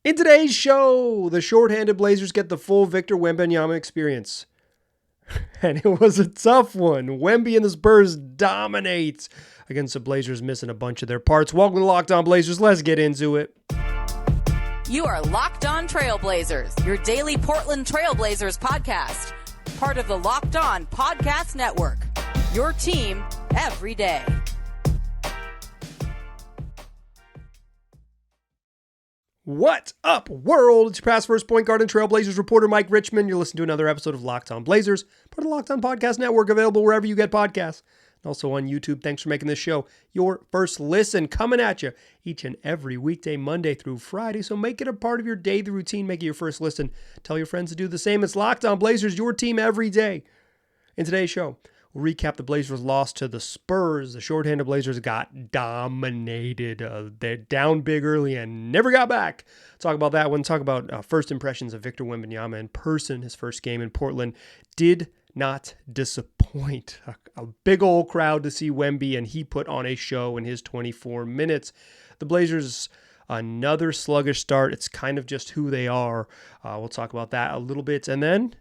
In today's show, the shorthanded Blazers get the full Victor Wembanyama experience. And it was a tough one. Wemby and the Spurs dominate against the Blazers missing a bunch of their parts. Welcome to Locked On Blazers. Let's get into it. You are Locked On Trailblazers, your daily Portland Trailblazers podcast. Part of the Locked On Podcast Network. Your team every day. What up, world? It's your past first point guard and Trailblazers reporter, Mike Richmond. You're listening to another episode of Locked On Blazers, part of the Locked On Podcast Network, available wherever you get podcasts. And also on YouTube. Thanks for making this show your first listen, coming at you each and every weekday, Monday through Friday. So make it a part of your daily routine. Make it your first listen. Tell your friends to do the same. It's Locked On Blazers, your team every day. In today's show, we'll recap the Blazers' loss to the Spurs. The shorthanded Blazers got dominated. They're down big early and never got back. Talk about that one. Talk about first impressions of Victor Wembanyama in person. His first game in Portland did not disappoint. A big old crowd to see Wemby, and he put on a show in his 24 minutes. The Blazers, another sluggish start. It's kind of just who they are. We'll talk about that a little bit. And then,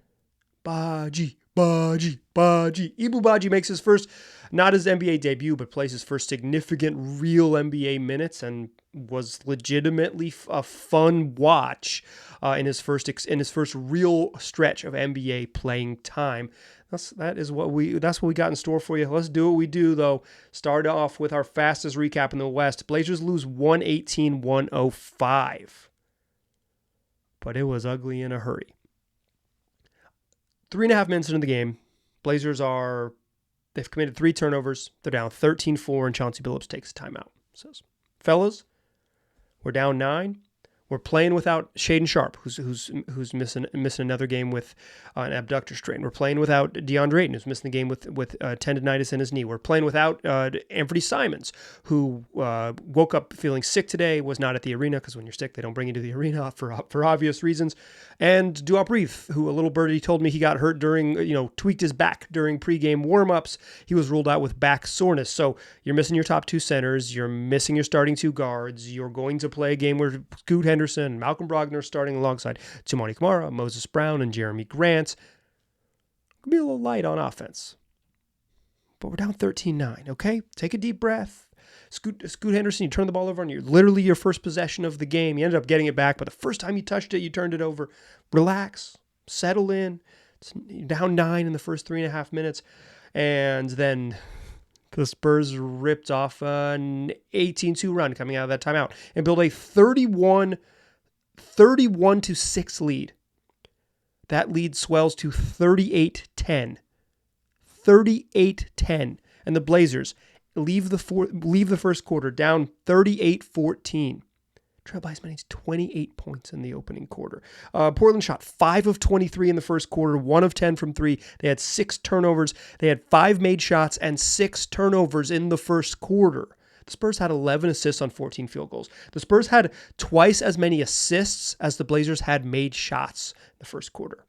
Baji. Ibu Badji makes his first, not his NBA debut, but plays his first significant real NBA minutes and was legitimately a fun watch in his first real stretch of NBA playing time. That's what we got in store for you. Let's do what we do, though. Start off with our fastest recap in the West. Blazers lose 118-105. But it was ugly in a hurry. 3.5 minutes into the game, they've committed 3 turnovers. They're down 13-4, and Chauncey Billups takes a timeout. Says, fellas, we're down 9. We're playing without Shaedon Sharpe, who's missing another game with an abductor strain. We're playing without Deandre, Ayton, who's missing the game with tendonitis in his knee. We're playing without Anfernee Simons, who woke up feeling sick today, was not at the arena, because when you're sick, they don't bring you to the arena for obvious reasons. And Duop Reath, who a little birdie told me he got hurt tweaked his back during pregame warmups. He was ruled out with back soreness. So you're missing your top 2 centers. You're missing your starting 2 guards. You're going to play a game where Scoot Henderson and Malcolm Brogdon starting alongside Toumani Camara, Moses Brown, and Jeremy Grant. Could be a little light on offense. But we're down 13-9, okay? Take a deep breath. Scoot Henderson, you turn the ball over on literally your first possession of the game. You ended up getting it back, but the first time you touched it, you turned it over. Relax. Settle in. It's down 9 in the first 3.5 minutes. And then the Spurs ripped off an 18-2 run coming out of that timeout and built a 31-6 lead. That lead swells to 38-10. 38-10. And the Blazers leave the first quarter down 38-14. Trailed by as many as 28 points in the opening quarter. Portland shot 5 of 23 in the first quarter, 1 of 10 from 3. They had 6 turnovers. They had 5 made shots and 6 turnovers in the first quarter. The Spurs had 11 assists on 14 field goals. The Spurs had twice as many assists as the Blazers had made shots in the first quarter.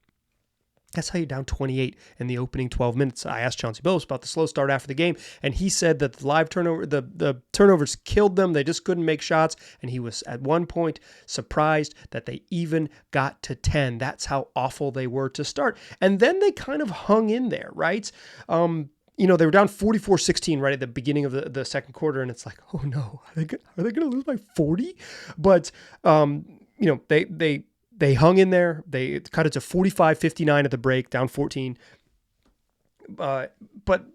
That's how you're down 28 in the opening 12 minutes. I asked Chauncey Billups about the slow start after the game, and he said that the turnovers killed them. They just couldn't make shots, and he was at one point surprised that they even got to 10. That's how awful they were to start. And then they kind of hung in there, right? They were down 44-16 right at the beginning of the second quarter, and it's like, oh no, are they going to lose by 40? But they hung in there. They cut it to 45-59 at the break, down 14. But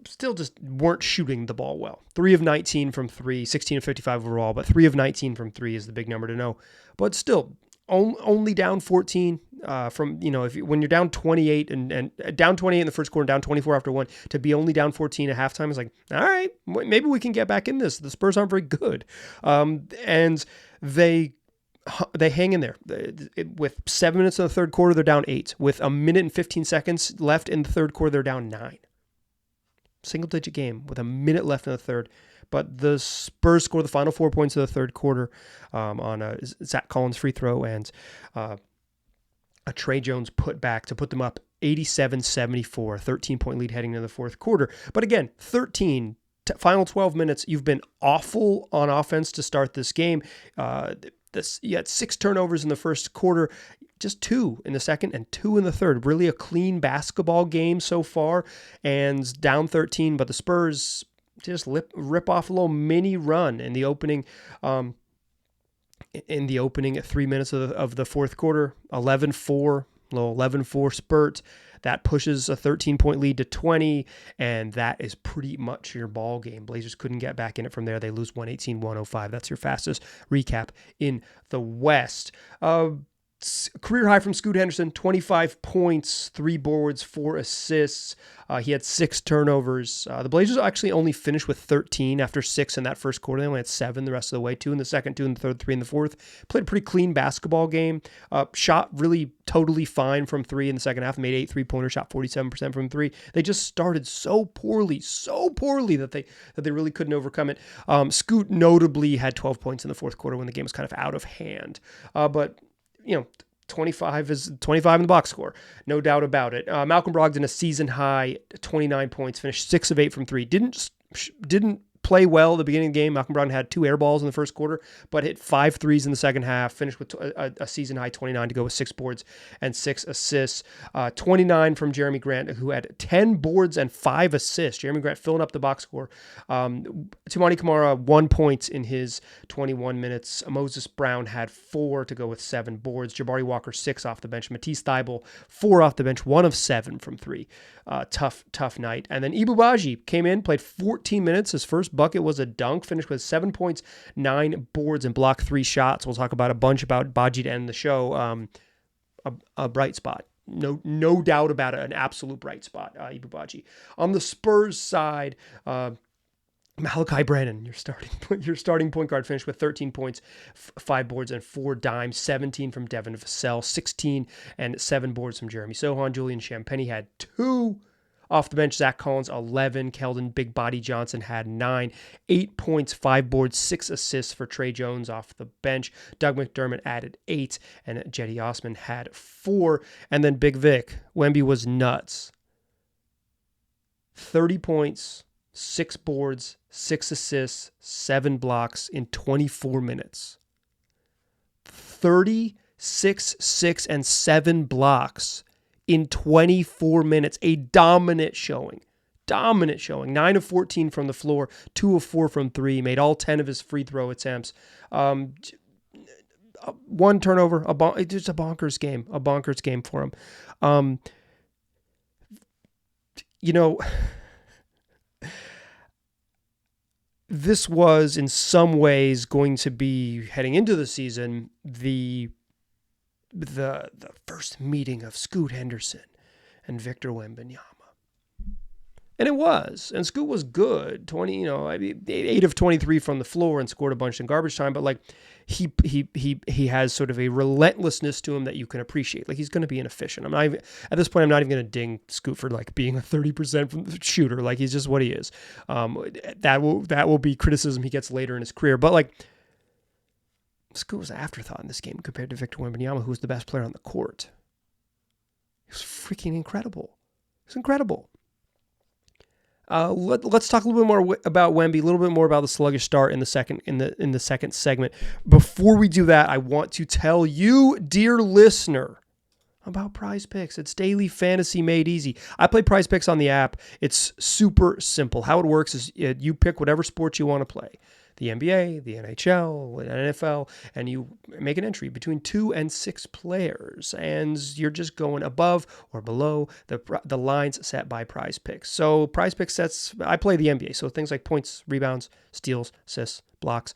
still just weren't shooting the ball well. 3 of 19 from 3, 16 of 55 overall, but 3 of 19 from 3 is the big number to know. But still, only down 14 when you're down 28 and down 28 in the first quarter, down 24 after 1, to be only down 14 at halftime is like, all right, maybe we can get back in this. The Spurs aren't very good. And they hang in there. With 7 minutes in the third quarter, they're down 8. With 1 minute and 15 seconds left in the third quarter, they're down 9. Single-digit game with 1 minute left in the third. But the Spurs score the final 4 points of the third quarter on a Zach Collins free throw and a Trey Jones putback to put them up 87-74, 13-point lead heading into the fourth quarter. But again, final 12 minutes, you've been awful on offense to start this game. You had 6 turnovers in the first quarter, just 2 in the second and 2 in the third. Really a clean basketball game so far, and down 13, but the Spurs just rip off a little mini run in the opening 3 minutes of the fourth quarter. 11-4, little 11-4 spurt that pushes a 13-point lead to 20, and that is pretty much your ball game. Blazers couldn't get back in it from there. They lose 118-105. That's your fastest recap in the West. Career high from Scoot Henderson, 25 points, 3 boards, 4 assists. He had 6 turnovers. The Blazers actually only finished with 13 after 6 in that first quarter. They only had 7 the rest of the way, 2 in the second, 2 in the third, 3 in the fourth. Played a pretty clean basketball game. Shot really totally fine from 3 in the second half. Made 8 3-pointers, shot 47% from 3. They just started so poorly that they really couldn't overcome it. Scoot notably had 12 points in the fourth quarter when the game was kind of out of hand. But 25 in the box score, no doubt about it. Malcolm Brogdon, a season high 29 points, finished 6 of 8 from 3. Didn't play well at the beginning of the game. Malcolm Brogdon had 2 air balls in the first quarter, but hit 5 threes in the second half, finished with a season high 29 to go with 6 boards and 6 assists. 29 from Jeremy Grant, who had 10 boards and 5 assists. Jeremy Grant filling up the box score. Toumani Camara, 1 point in his 21 minutes. Moses Brown had 4 to go with 7 boards. Jabari Walker, 6 off the bench. Matisse Thybulle, 4 off the bench, 1 of 7 from 3. Tough night. And then Ibubaji came in, played 14 minutes. His first bucket was a dunk, finished with 7 points, 9 boards, and blocked 3 shots. We'll talk about a bunch about Baji to end the show. A bright spot. No doubt about it. An absolute bright spot, Ibubaji. On the Spurs side, Malachi Brannon, your starting point guard, finished with 13 points, 5 boards, and 4 dimes. 17 from Devin Vassell, 16 and 7 boards from Jeremy Sohan. Julian Champagnie had 2 off the bench. Zach Collins, 11. Keldon Big Body Johnson had 9. 8 points, 5 boards, 6 assists for Trey Jones off the bench. Doug McDermott added 8, and Jetty Osman had 4. And then Big Vic, Wemby was nuts. 30 points, 6 boards, 6 assists, 7 blocks in 24 minutes. 36, 6, and 7 blocks in 24 minutes. A dominant showing. 9 of 14 from the floor, 2 of 4 from 3, made all 10 of his free throw attempts. 1 turnover, just a bonkers game for him. This was in some ways going to be, heading into the season, the first meeting of Scoot Henderson and Victor Wembanyama. And it was. And Scoot was good. 8 of 23 from the floor and scored a bunch in garbage time, but he has sort of a relentlessness to him that you can appreciate. He's going to be inefficient. At this point I'm not even going to ding Scoot for being a 30% from the shooter. He's just what he is. That will be criticism he gets later in his career, but Scoot was an afterthought in this game compared to Victor Wembanyama, who was the best player on the court. He was freaking incredible. It's incredible. Let's talk a little bit more about Wemby, a little bit more about the sluggish start in the second segment. Before we do that, I want to tell you, dear listener, about PrizePicks. It's daily fantasy made easy. I play PrizePicks on the app. It's super simple. How it works is you pick whatever sport you want to play. The NBA, the NHL, NFL, and you make an entry between 2 and 6 players, and you're just going above or below the lines set by PrizePicks. So PrizePicks I play the NBA, so things like points, rebounds, steals, assists, blocks.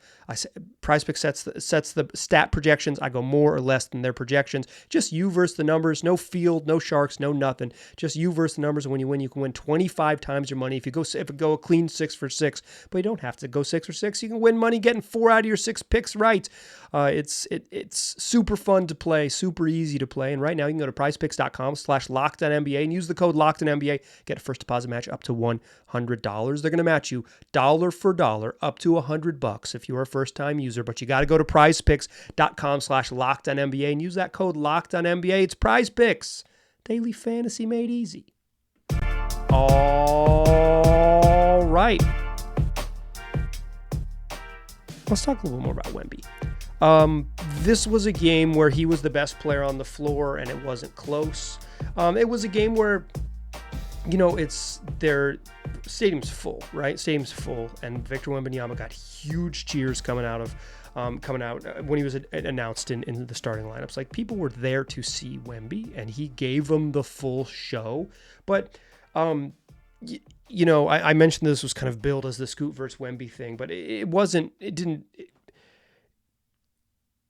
PrizePicks sets the stat projections. I go more or less than their projections. Just you versus the numbers. No field, no sharks, no nothing. Just you versus the numbers. And when you win, you can win 25 times your money. If it go a clean 6 for 6, but you don't have to go 6 for 6. You can win money getting 4 out of your 6 picks right. It's super fun to play, super easy to play. And right now you can go to PrizePicks.com/LockedOnNBA and use the code LockedOnNBA. Get a first deposit match up to $100. They're going to match you dollar for dollar up to $100 if you're a first-time user. But you got to go to PrizePicks.com/LockedOnNBA and use that code LockedOnNBA. It's PrizePicks, daily fantasy made easy. All right. Let's talk a little more about Wemby. This was a game where he was the best player on the floor and it wasn't close. It was a game where, it's their stadium's full, right? Stadium's full, and Victor Wembanyama got huge cheers coming out when he was announced in the starting lineups. Like, people were there to see Wemby, and he gave them the full show. But, I mentioned this was kind of billed as the Scoot versus Wemby thing, but it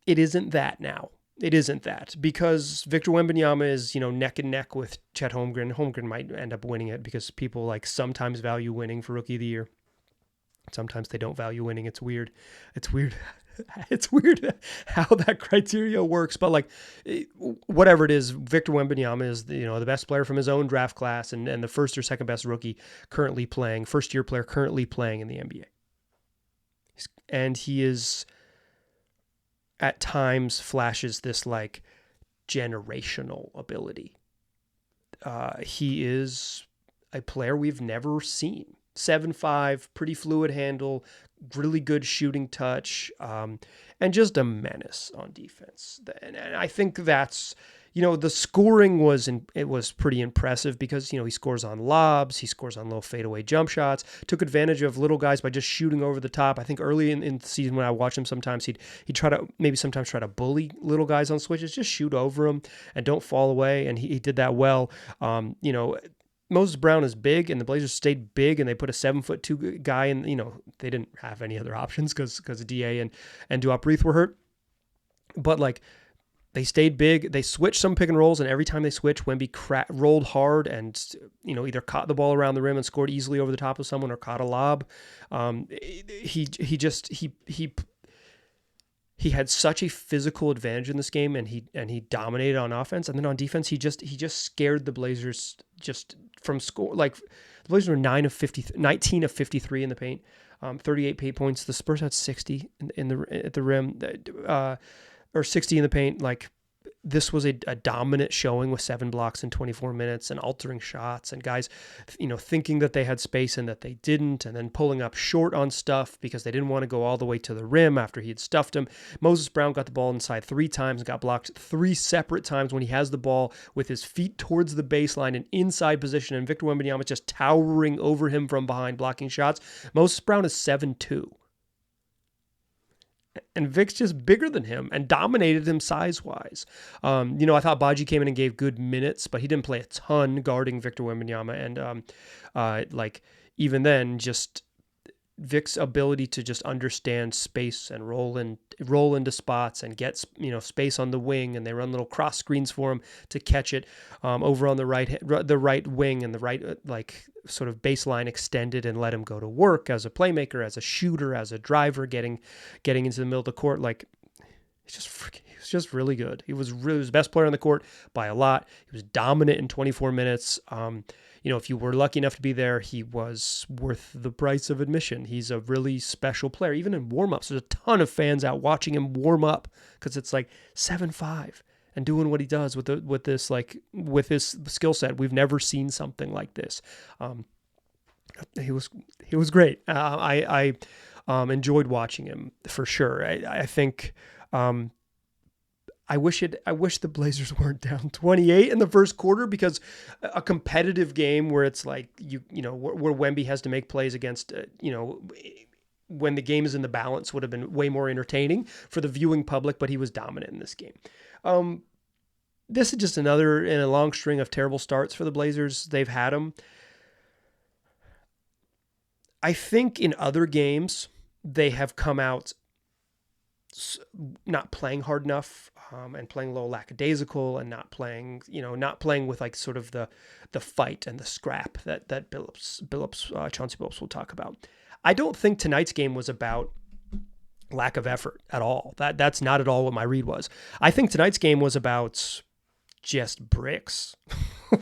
isn't that now. It isn't that, because Victor Wembanyama is, neck and neck with Chet Holmgren. Holmgren might end up winning it because people sometimes value winning for Rookie of the Year. Sometimes they don't value winning. It's weird. It's weird how that criteria works. But whatever it is, Victor Wembanyama is the best player from his own draft class and the first or second best rookie currently playing, first year player currently playing in the NBA. And he is, at times, flashes this generational ability. He is a player we've never seen. 7'5", pretty fluid handle, really good shooting touch, and just a menace on defense. And I think that's, the scoring was pretty impressive because, he scores on lobs, he scores on little fadeaway jump shots, took advantage of little guys by just shooting over the top. I think early in the season when I watched him, sometimes he'd try to bully little guys on switches, just shoot over them and don't fall away. And he did that well. Moses Brown is big, and the Blazers stayed big, and they put a 7'2" guy in. They didn't have any other options because DA and Duop Reath were hurt. But they stayed big. They switched some pick and rolls, and every time they switched, Wemby rolled hard and either caught the ball around the rim and scored easily over the top of someone, or caught a lob. He had such a physical advantage in this game, and he dominated on offense. And then on defense, he just scared the Blazers just from score. The Blazers were 19 of 53 in the paint, 38 paint points. The Spurs had 60 at the rim, or 60 in the paint. This was a dominant showing with 7 blocks in 24 minutes and altering shots, and guys, thinking that they had space and that they didn't, and then pulling up short on stuff because they didn't want to go all the way to the rim after he had stuffed him. Moses Brown got the ball inside 3 times and got blocked 3 separate times when he has the ball with his feet towards the baseline and inside position, and Victor Wembanyama just towering over him from behind, blocking shots. Moses Brown is 7'2". And Vic's just bigger than him and dominated him size-wise. I thought Baji came in and gave good minutes, but he didn't play a ton guarding Victor Wembanyama. And even then, just Vic's ability to just understand space and roll into spots and get space on the wing, and they run little cross screens for him to catch it over on the right wing, and the right sort of baseline extended, and let him go to work as a playmaker, as a shooter, as a driver, getting into the middle of the court. He was just really good. He was the best player on the court by a lot. He was dominant in 24 minutes. If you were lucky enough to be there, he was worth the price of admission. He's a really special player. Even in warm-ups, there's a ton of fans out watching him warm up because it's 7'5" and doing what he does with his skill set. We've never seen something like this. He was great. I enjoyed watching him for sure. I think. I wish the Blazers weren't down 28 in the first quarter, because a competitive game where it's where Wemby has to make plays against when the game is in the balance would have been way more entertaining for the viewing public, but he was dominant in this game. This is just another in a long string of terrible starts for the Blazers. They've had them. I think in other games they have come out not playing hard enough, and playing a little lackadaisical, and not playing with sort of the fight and the scrap that Chauncey Billups will talk about. I don't think tonight's game was about lack of effort at all. That's not at all what my read was. I think tonight's game was about just bricks.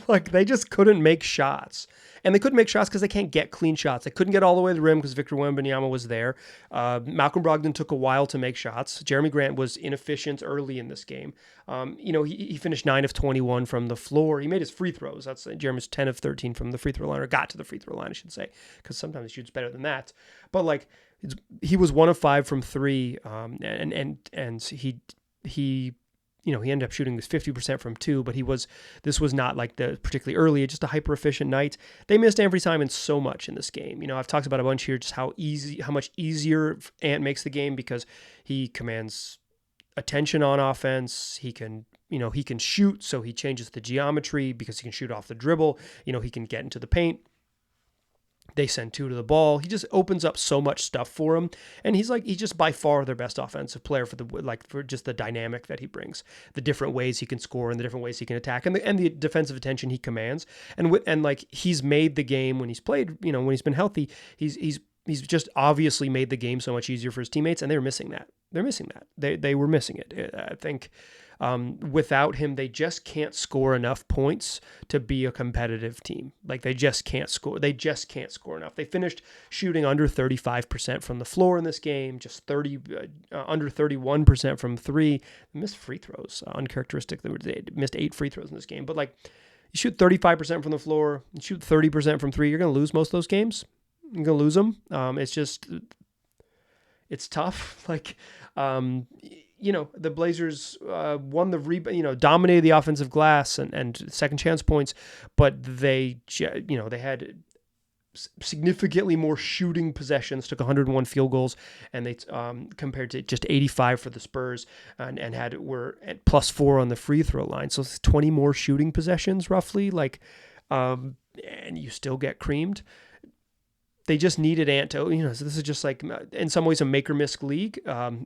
Like, they just couldn't make shots. And they couldn't make shots because they can't get clean shots. They couldn't get all the way to the rim because Victor Wembanyama was there. Malcolm Brogdon took a while to make shots. Jeremy Grant was inefficient early in this game. He finished 9 of 21 from the floor. He made his free throws. That's Jeremy's 10 of 13 from the free throw line, or got to the free throw line, I should say, because sometimes he shoots better than that. But like, he was 1 of 5 from 3, and he ended up shooting this 50% from 2, but this was not like the particularly early, just a hyper efficient night. They missed Anfernee Simons so much in this game. I've talked about a bunch here, just how much easier Ant makes the game because he commands attention on offense. He can shoot, so he changes the geometry because he can shoot off the dribble. He can get into the paint. They send 2 to the ball. He just opens up so much stuff for him, and he's just by far their best offensive player for just the dynamic that he brings, the different ways he can score and the different ways he can attack, and the defensive attention he commands, and he's made the game when he's played. When he's been healthy, he's just obviously made the game so much easier for his teammates, and they were missing that. They were missing it. I think. Without him, they just can't score enough points to be a competitive team. Like, they just can't score. They just can't score enough. They finished shooting under 35% from the floor in this game, just under 31% from 3. They missed free throws, uncharacteristic. They missed 8 free throws in this game. But like, you shoot 35% from the floor, you shoot 30% from 3, you're going to lose most of those games. You're going to lose them. It's tough. Like, the Blazers won the rebound, dominated the offensive glass and second chance points, but they had significantly more shooting possessions, took 101 field goals, and they compared to just 85 for the Spurs, and were at +4 on the free throw line. So it's 20 more shooting possessions roughly, and you still get creamed. They just needed Ant to, so this is just like, in some ways, a make or miss league.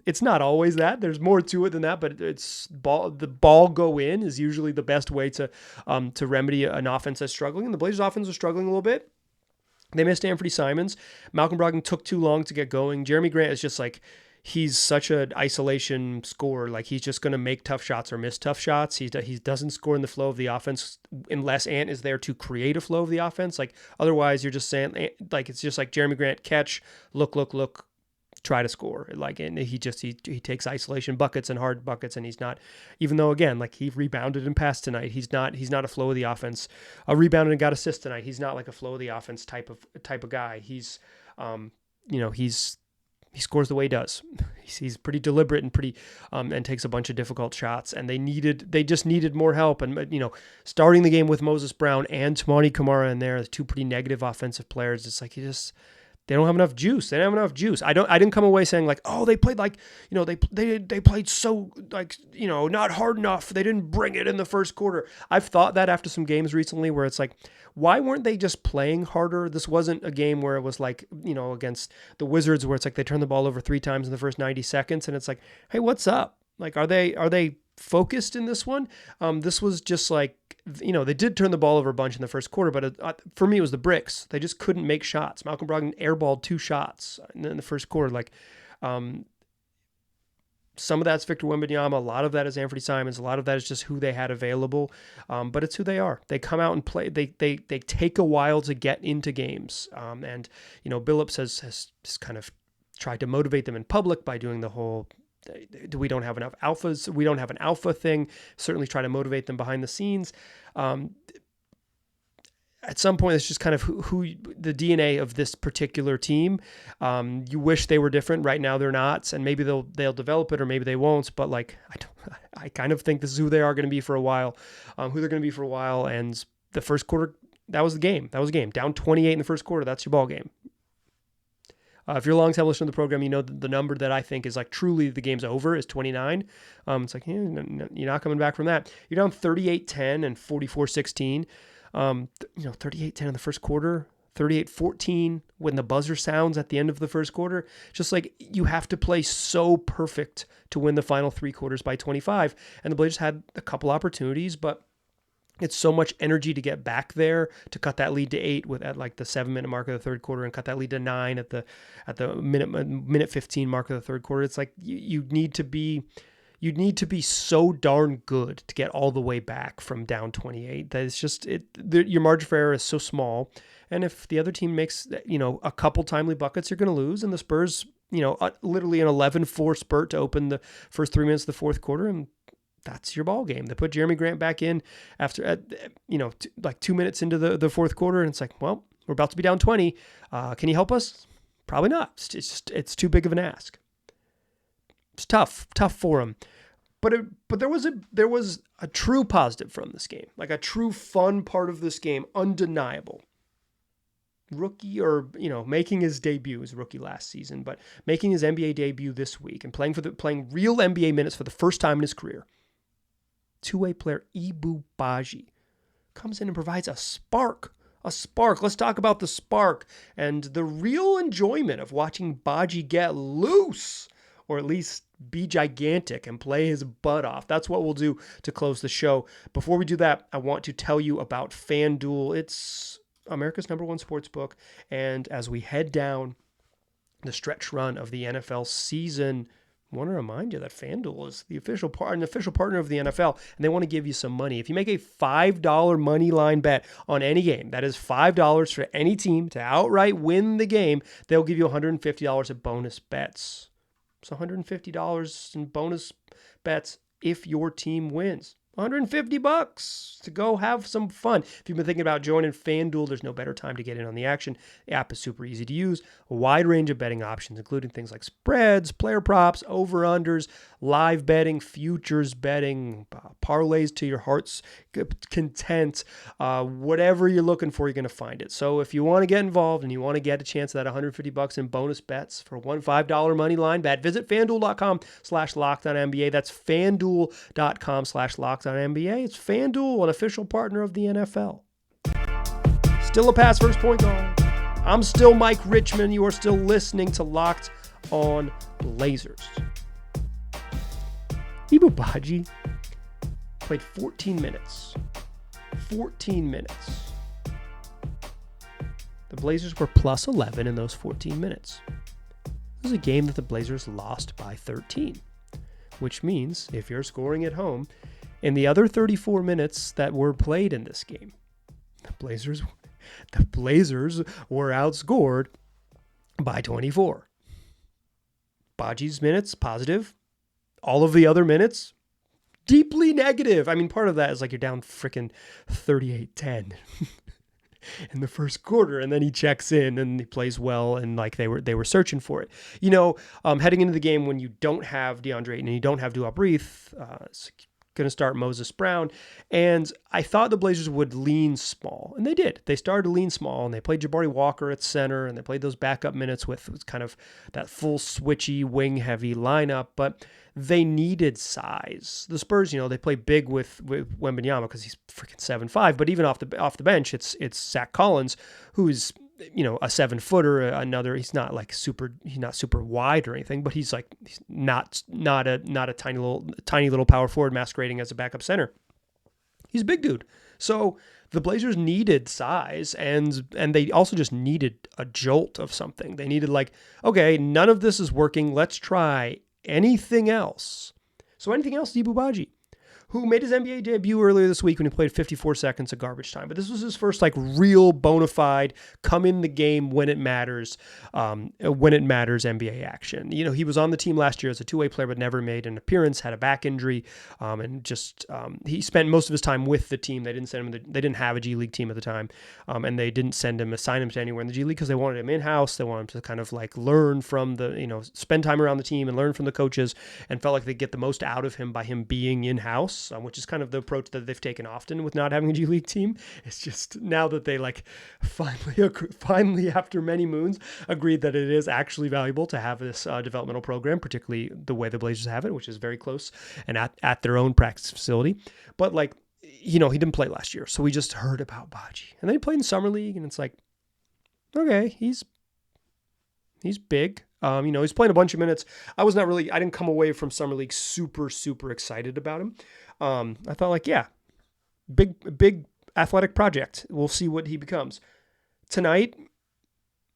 It's not always that. There's more to it than that, but the ball go in is usually the best way to remedy an offense that's struggling. And the Blazers offense was struggling a little bit. They missed Anfernee Simons. Malcolm Brogdon took too long to get going. Jeremy Grant is just like, he's such an isolation scorer. Like, he's just going to make tough shots or miss tough shots. He doesn't score in the flow of the offense unless Ant is there to create a flow of the offense. Like, otherwise you're just saying, like, it's just like Jeremy Grant, catch, look, try to score. Like, and he takes isolation buckets and hard buckets, and he's not, even though, again, like, he rebounded and passed tonight, he's not a flow of the offense. Rebounded and got assists tonight. He's not like a flow of the offense type of guy. He's he scores the way he does. He's pretty deliberate and pretty and takes a bunch of difficult shots. And they just needed more help. And starting the game with Moses Brown and Toumani Camara in there, the 2 pretty negative offensive players, it's like they don't have enough juice. They don't have enough juice. I didn't come away saying like, oh, they played like, they played so like, not hard enough. They didn't bring it in the first quarter. I've thought that after some games recently where it's like, why weren't they just playing harder? This wasn't a game where it was like, against the Wizards where it's like they turned the ball over 3 times in the first 90 seconds. And it's like, hey, what's up? Like, are they focused in this one? This was just like, they did turn the ball over a bunch in the first quarter, but for me, it was the bricks. They just couldn't make shots. Malcolm Brogdon airballed 2 shots in the first quarter. Like, some of that's Victor Wembanyama. A lot of that is Anfernee Simons. A lot of that is just who they had available. But it's who they are. They come out and play. They take a while to get into games. And Billups has kind of tried to motivate them in public by doing the whole, we don't have enough alphas. We don't have an alpha thing. Certainly try to motivate them behind the scenes. At some point, it's just kind of who the DNA of this particular team. You wish they were different. Right now, they're not, and maybe they'll develop it, or maybe they won't. But like, I kind of think this is who they are going to be for a while. Who they're going to be for a while. And the first quarter, that was the game. Down 28 in the first quarter. That's your ball game. If you're a long-time listener to the program, you know the number that I think is like truly the game's over is 29. It's like, you're not coming back from that. You're down 38-10 and 44-16. 38-10 in the first quarter, 38-14 when the buzzer sounds at the end of the first quarter. Just like, you have to play so perfect to win the final 3 quarters by 25. And the Blazers had a couple opportunities, but it's so much energy to get back there, to cut that lead to 8 at like the 7-minute mark of the third quarter, and cut that lead to 9 at the minute 15 mark of the third quarter. It's like you need to be You need to be so darn good to get all the way back from down 28 that it's just your margin for error is so small. And if the other team makes, a couple timely buckets, you're going to lose. And the Spurs, literally an 11-4 spurt to open the first 3 minutes of the fourth quarter, and that's your ball game. They put Jeremy Grant back in after, 2 minutes into the fourth quarter, and it's like, well, we're about to be down 20. Can you help us? Probably not. It's too big of an ask. It's tough for him. But there was a true positive from this game, like a true fun part of this game, undeniable. Rookie, or making his debut as a rookie last season, but making his NBA debut this week and playing real NBA minutes for the first time in his career. Two-way player Ibu Baji comes in and provides a spark. Let's talk about the spark and the real enjoyment of watching Baji get loose, or at least be gigantic and play his butt off. That's what we'll do to close the show. Before we do that, I want to tell you about FanDuel. It's America's number one sportsbook. And as we head down the stretch run of the NFL season, I want to remind you that FanDuel is an official partner of the NFL, and they want to give you some money. If you make a $5 money line bet on any game, that is $5 for any team to outright win the game, they'll give you $150 of bonus bets. So $150 in bonus bets if your team wins. $150 to go have some fun. If you've been thinking about joining FanDuel, there's no better time to get in on the action. The app is super easy to use. A wide range of betting options, including things like spreads, player props, over-unders, live betting, futures betting, parlays to your heart's content. Whatever you're looking for, you're going to find it. So if you want to get involved and you want to get a chance at that $150 in bonus bets for one $5 money line bet, visit FanDuel.com/LockedOnNBA. That's FanDuel.com/LockedOnNBA. It's FanDuel, an official partner of the NFL. Still a pass first point guard. I'm still Mike Richmond. You are still listening to Locked On Blazers. Ibu Baji played 14 minutes. 14 minutes. The Blazers were plus 11 in those 14 minutes. This was a game that the Blazers lost by 13, which means if you're scoring at home, in the other 34 minutes that were played in this game, the Blazers were outscored by 24. Baji's minutes, positive. All of the other minutes, deeply negative. I mean, part of that is like you're down freaking 38-10 in the first quarter, and then he checks in and he plays well, and like they were searching for it. Heading into the game when you don't have Deandre Ayton and you don't have Duop Reath, it's going to start Moses Brown, and I thought the Blazers would lean small, and they did. They started to lean small, and they played Jabari Walker at center, and they played those backup minutes with kind of that full switchy wing-heavy lineup, but they needed size. The Spurs, they play big with Wembanyama because he's freaking 7'5", but even off the bench, it's Zach Collins, who's a 7-footer. He's not super wide or anything, but he's not a tiny little power forward masquerading as a backup center. He's a big dude. So the Blazers needed size, and they also just needed a jolt of something. They needed okay, none of this is working. Let's try anything else. So anything else, Ibu Baji, who made his NBA debut earlier this week when he played 54 seconds of garbage time. But this was his first real bona fide come in the game when it matters NBA action. He was on the team last year as a two-way player, but never made an appearance, had a back injury, and just he spent most of his time with the team. They didn't send him. They didn't have a G League team at the time, and they didn't assign him to anywhere in the G League because they wanted him in-house. They wanted him to kind of learn from spend time around the team and learn from the coaches, and felt like they get the most out of him by him being in-house. Which is kind of the approach that they've taken often with not having a G League team. It's just now that they finally after many moons agreed that it is actually valuable to have this developmental program, particularly the way the Blazers have it, which is very close and at their own practice facility. But he didn't play last year, so we just heard about Baji, and then he played in summer league, and it's okay, he's big. He's playing a bunch of minutes. I didn't come away from summer league super, super excited about him. I thought big athletic project. We'll see what he becomes. Tonight,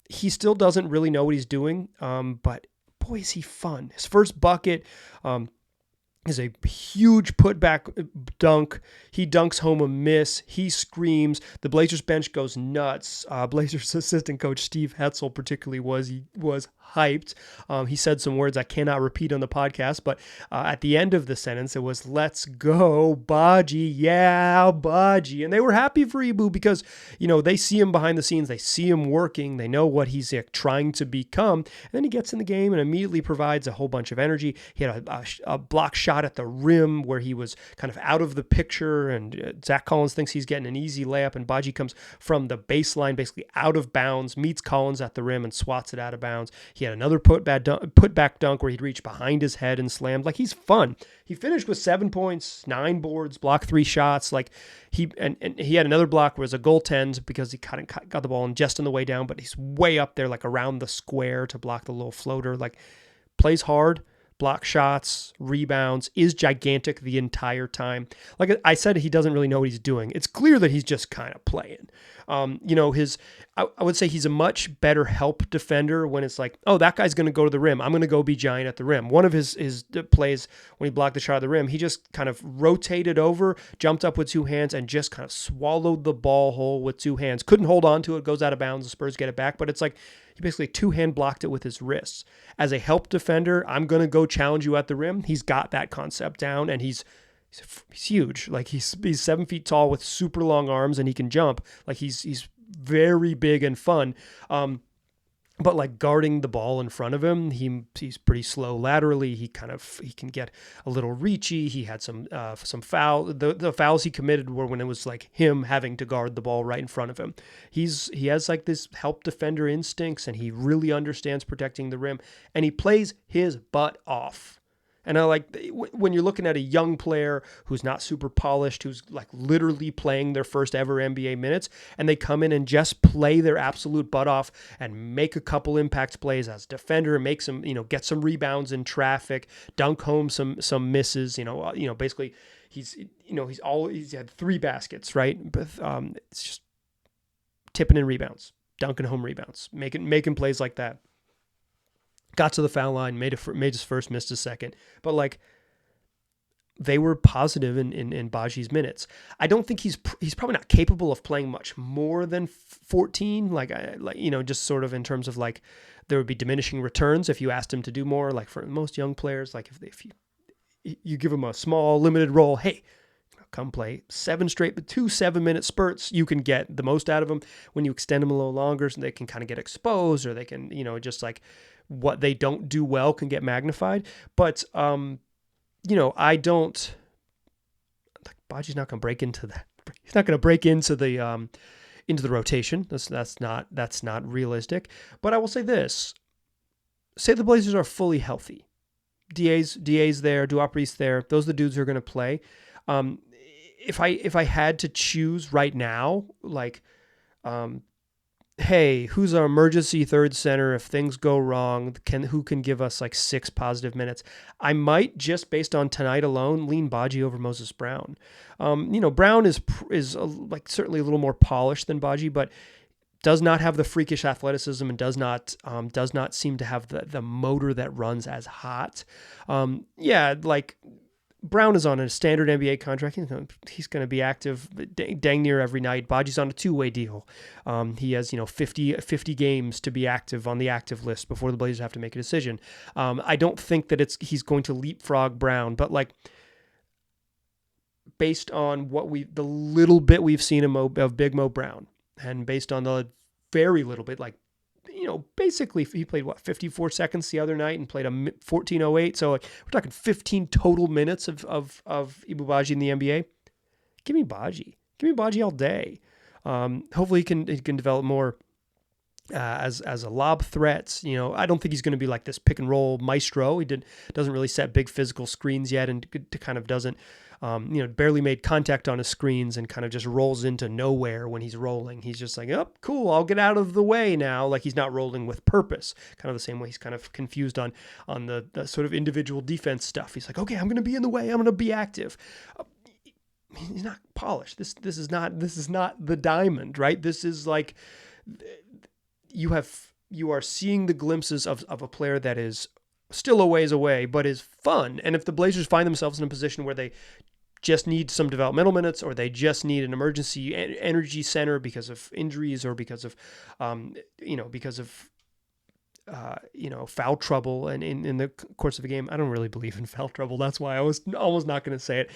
he still doesn't really know what he's doing. But boy, is he fun. His first bucket, is a huge putback dunk. He dunks home a miss. He screams. The Blazers bench goes nuts. Blazers assistant coach Steve Hetzel particularly was hyped. He said some words I cannot repeat on the podcast, but at the end of the sentence, it was, "Let's go, Baji. Yeah, Baji." And they were happy for Ibu because, they see him behind the scenes. They see him working. They know what he's trying to become. And then he gets in the game and immediately provides a whole bunch of energy. He had a block shot at the rim where he was kind of out of the picture, and Zach Collins thinks he's getting an easy layup, and Baji comes from the baseline, basically out of bounds, meets Collins at the rim and swats it out of bounds. He had another putback dunk where he'd reach behind his head and slammed. Like, he's fun. He finished with 7 points, 9 boards, blocked 3 shots. Like, he had another block where it was a goaltend because he got the ball and just on the way down, but he's way up there, like around the square to block the little floater. Like, plays hard. Block shots, rebounds, is gigantic the entire time. Like I said, he doesn't really know what he's doing. It's clear that he's just kind of playing. I would say he's a much better help defender when it's like, oh, that guy's going to go to the rim. I'm going to go be giant at the rim. One of his plays when he blocked the shot at the rim, he just kind of rotated over, jumped up with 2 hands, and just kind of swallowed the ball whole with 2 hands. Couldn't hold on to it, goes out of bounds, the Spurs get it back, but it's like he basically 2-hand blocked it with his wrists. As a help defender, I'm going to go challenge you at the rim. He's got that concept down, and he's huge. Like, he's 7 feet tall with super long arms, and he can jump. Like, he's very big and fun. But like guarding the ball in front of him, he's pretty slow laterally. He can get a little reachy. He had some foul. The fouls he committed were when it was like him having to guard the ball right in front of him. He has like this help defender instincts, and he really understands protecting the rim, and he plays his butt off. And I like when you're looking at a young player who's not super polished, who's like literally playing their first ever NBA minutes, and they come in and just play their absolute butt off and make a couple impact plays as a defender, make some, get some rebounds in traffic, dunk home some misses, basically he's had 3 baskets, right? But it's just tipping in rebounds, dunking home rebounds, making plays like that. Got to the foul line, made his first, missed his second. But like, they were positive in Baji's minutes. I don't think he's probably not capable of playing much more than 14. Just sort of in terms of like, there would be diminishing returns if you asked him to do more. Like for most young players, like if you give him a small limited role, hey, come play 7 straight, but 2 7-minute spurts, you can get the most out of them. When you extend them a little longer, so they can kind of get exposed, or they can, just like what they don't do well can get magnified. But, I don't, like, Baji's not going to break into that. He's not going to break into the rotation. That's not realistic. But I will say this, say the Blazers are fully healthy. DA's there, Duop, Reath there. Those are the dudes who are going to play. If I had to choose right now, like, hey, who's our emergency third center if things go wrong? Who can give us like 6 positive minutes? I might, just based on tonight alone, lean Baji over Moses Brown. Brown is certainly a little more polished than Baji, but does not have the freakish athleticism and does not seem to have the motor that runs as hot. Brown is on a standard NBA contract. He's going to be active dang near every night. Baji's on a 2-way deal. He has 50 games to be active on the active list before the Blazers have to make a decision. I don't think that he's going to leapfrog Brown, but like, based on the little bit we've seen of Big Mo Brown, and based on the very little bit, like, basically he played 54 seconds the other night and played a 14:08. So like, we're talking 15 total minutes of Ibu Baji in the NBA. Give me Baji all day. Hopefully he can develop more as a lob threat. I don't think he's going to be like this pick and roll maestro. He doesn't really set big physical screens yet, and kind of doesn't, barely made contact on his screens and kind of just rolls into nowhere when he's rolling. He's just like, oh, cool, I'll get out of the way now. Like, he's not rolling with purpose. Kind of the same way he's kind of confused on the sort of individual defense stuff. He's like, okay, I'm going to be in the way. I'm going to be active. He's not polished. This is not the diamond, right? This is like, you are seeing the glimpses of a player that is still a ways away, but is fun. And if the Blazers find themselves in a position where they just need some developmental minutes, or they just need an emergency energy center because of injuries, or because of, foul trouble and in the course of a game. I don't really believe in foul trouble. That's why I was almost not going to say it.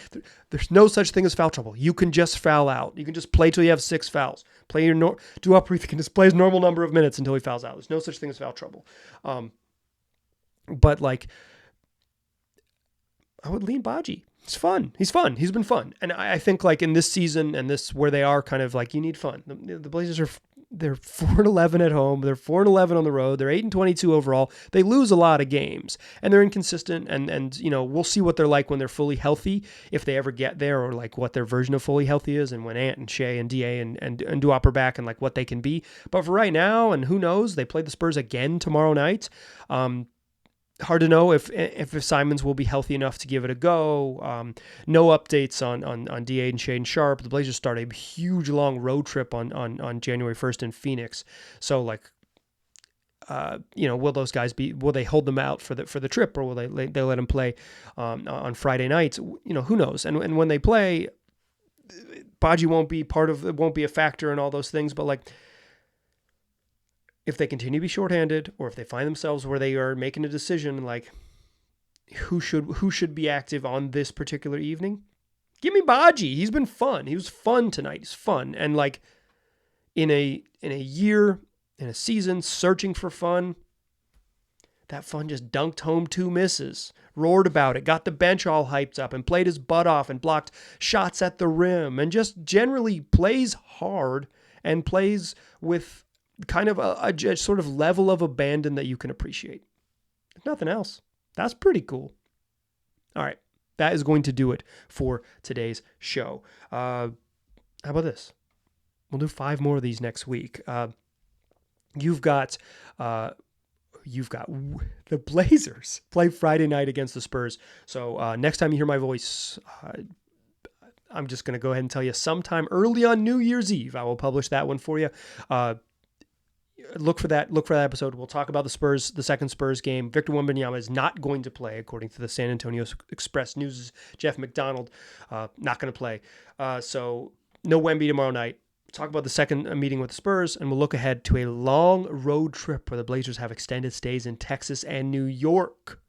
There's no such thing as foul trouble. You can just foul out. You can just play till you have 6 fouls. Play your Duop Reath can just play his normal number of minutes until he fouls out. There's no such thing as foul trouble. But like, I would lean Baji. He's fun. He's fun. He's been fun. And I think like in this season and this where they are kind of like, you need fun. The Blazers they're 4-11 at home. They're 4-11 on the road. They're 8-22 overall. They lose a lot of games and they're inconsistent. And we'll see what they're like when they're fully healthy, if they ever get there, or like what their version of fully healthy is, and when Ant and Shea and DA and Duop are back, and like what they can be. But for right now, and who knows, they play the Spurs again tomorrow night. Hard to know if Simons will be healthy enough to give it a go. No updates on DA and Shaedon Sharpe. The Blazers start a huge long road trip on January 1st in Phoenix. So like, will those guys will they hold them out for the trip, or will they let them play on Friday nights? Who knows? And when they play, Baji won't be a factor in all those things. But like, if they continue to be shorthanded, or if they find themselves where they are making a decision, like who should be active on this particular evening, give me Baji. He's been fun. He was fun tonight. He's fun. And like in a year, in a season, searching for fun, that fun just dunked home 2 misses, roared about it, got the bench all hyped up, and played his butt off, and blocked shots at the rim, and just generally plays hard and plays with kind of a sort of level of abandon that you can appreciate. If nothing else, that's pretty cool. All right, that is going to do it for today's show. How about this? We'll do 5 more of these next week. You've got the Blazers play Friday night against the Spurs. So next time you hear my voice, I'm just going to go ahead and tell you sometime early on New Year's Eve, I will publish that one for you. Look for that episode. We'll talk about the second Spurs game. Victor Wembanyama is not going to play, according to the San Antonio Express News' Jeff McDonald. Not going to play. So no Wemby tomorrow night. Talk about the second meeting with the Spurs, and we'll look ahead to a long road trip where the Blazers have extended stays in Texas and New York.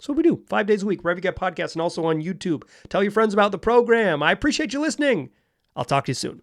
So what we do 5 days a week, wherever you get podcasts, and also on YouTube. Tell your friends about the program. I appreciate you listening. I'll talk to you soon.